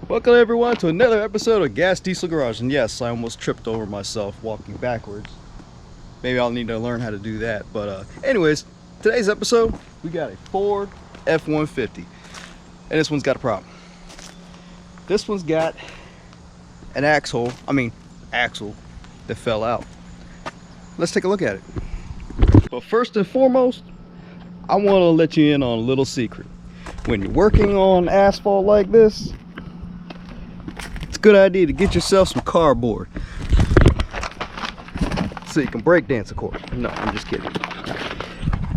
Welcome everyone to another episode of Gasdiesel Garage. And yes, I almost tripped over myself walking backwards. Maybe I'll need to learn how to do that. But anyways, today's episode, we got a Ford F150. And this one's got a problem. This one's got an axle that fell out. Let's take a look at it. But first and foremost, I want to let you in on a little secret. When you're working on asphalt like this, it's a good idea to get yourself some cardboard so you can break dance, of course. No, I'm just kidding.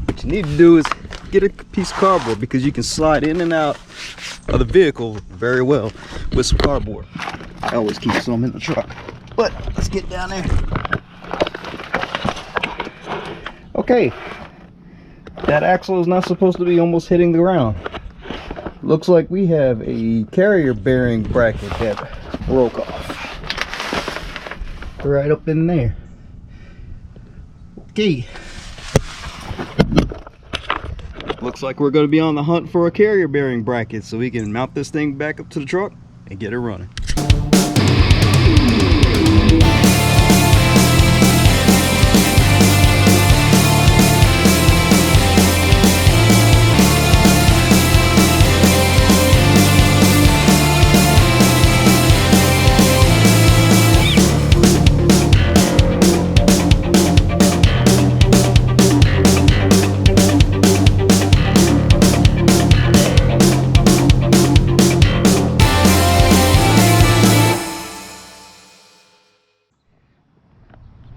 What you need to do is get a piece of cardboard because you can slide in and out of the vehicle very well with some cardboard. I always keep some in the truck. But let's get down there. Okay, that axle is not supposed to be almost hitting the ground. Looks like we have a carrier bearing bracket that broke off. Right up in there. Okay. Looks like we're going to be on the hunt for a carrier bearing bracket so we can mount this thing back up to the truck and get it running.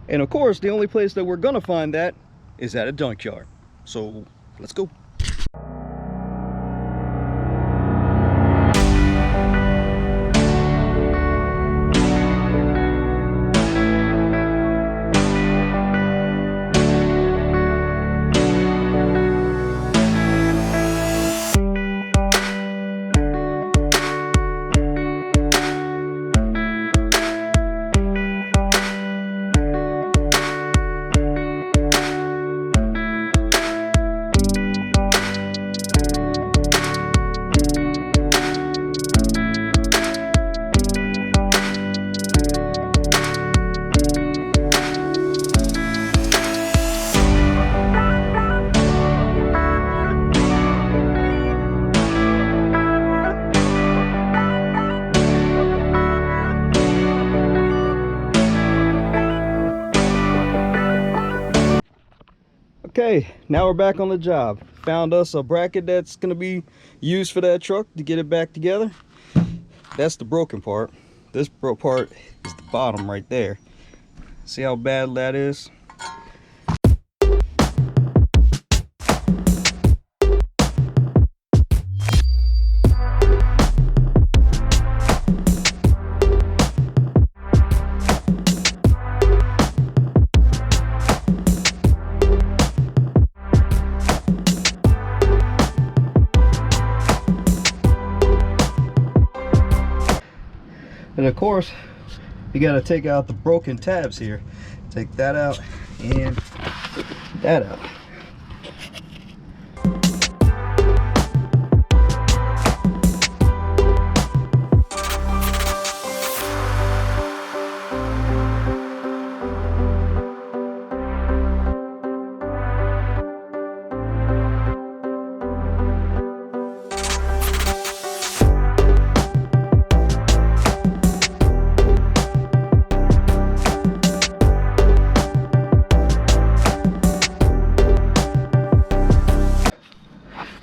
And of course, the only place that we're gonna find that is at a junkyard. So let's go. Okay, now we're back on the job. Found us a bracket that's gonna be used for that truck to get it back together. That's the broken part. This broke part is the bottom right there. See how bad that is? And of course, you got to take out the broken tabs here. Take that out and that out.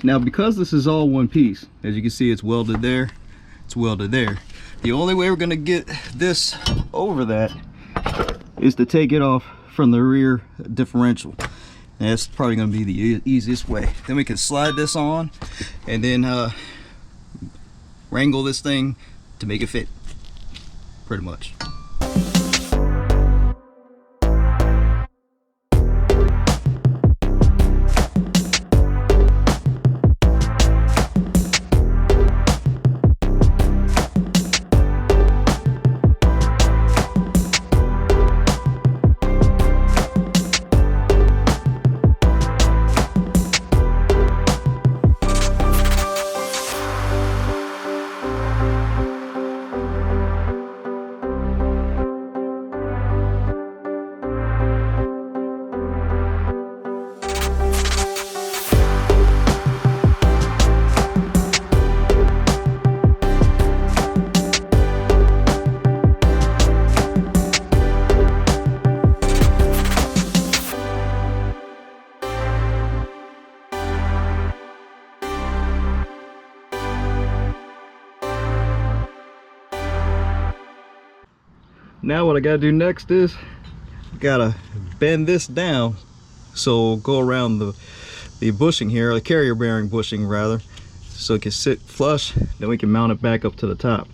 Now, because this is all one piece, as you can see, it's welded there, it's welded there. The only way we're gonna get this over that is to take it off from the rear differential. And that's probably gonna be the easiest way. Then we can slide this on and then wrangle this thing to make it fit, pretty much. Now what I gotta do next is gotta bend this down so go around the bushing here, the carrier bearing bushing rather, so it can sit flush. Then we can mount it back up to the top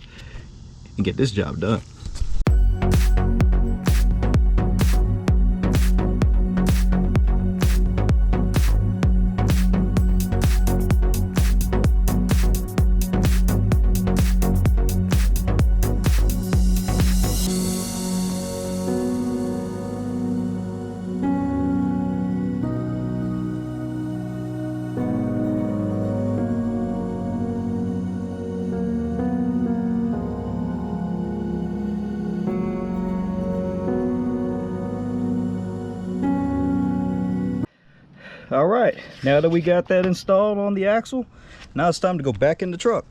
and get this job done. All right, now that we got that installed on the axle, now it's time to go back in the truck.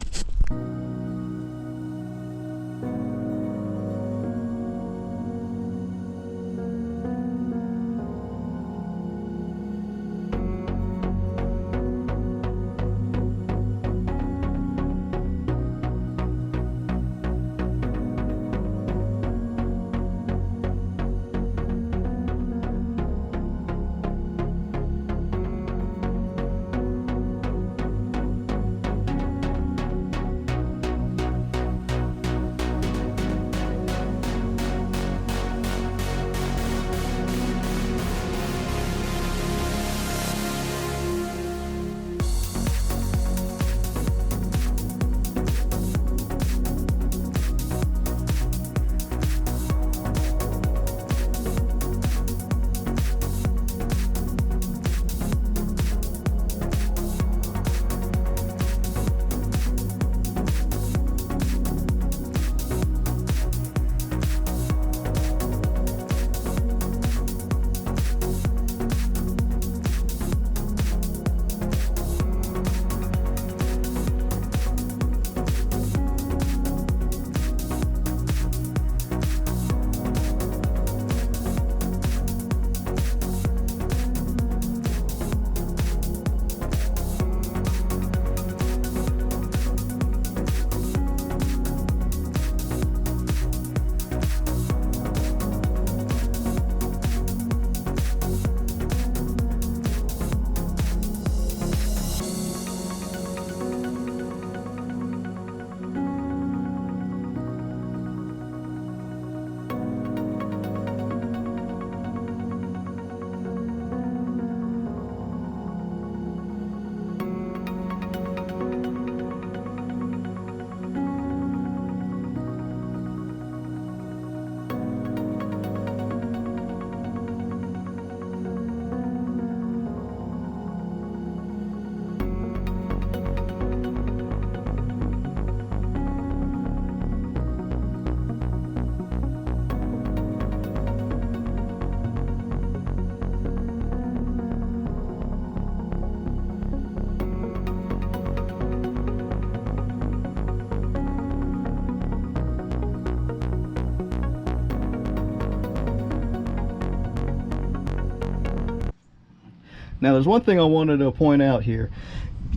Now there's one thing I wanted to point out here.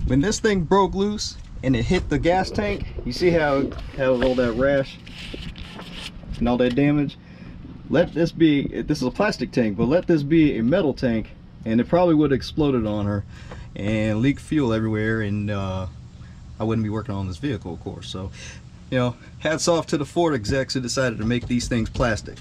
When this thing broke loose and it hit the gas tank, you see how it has all that rash and all that damage? Let this be, this is a plastic tank, but let this be a metal tank and it probably would have exploded on her and leak fuel everywhere, and I wouldn't be working on this vehicle, of course. So, you know, hats off to the Ford execs who decided to make these things plastic.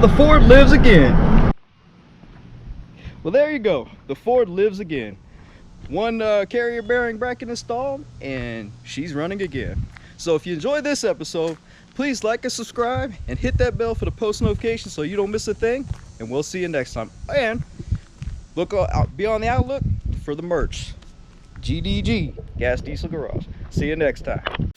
the Ford lives again. Well, there you go. The Ford lives again. One carrier bearing bracket installed, and she's running again. So if you enjoyed this episode, please like and subscribe, and hit that bell for the post notifications so you don't miss a thing. And we'll see you next time. And be on the outlook for the merch. GDG, Gas Diesel Garage. See you next time.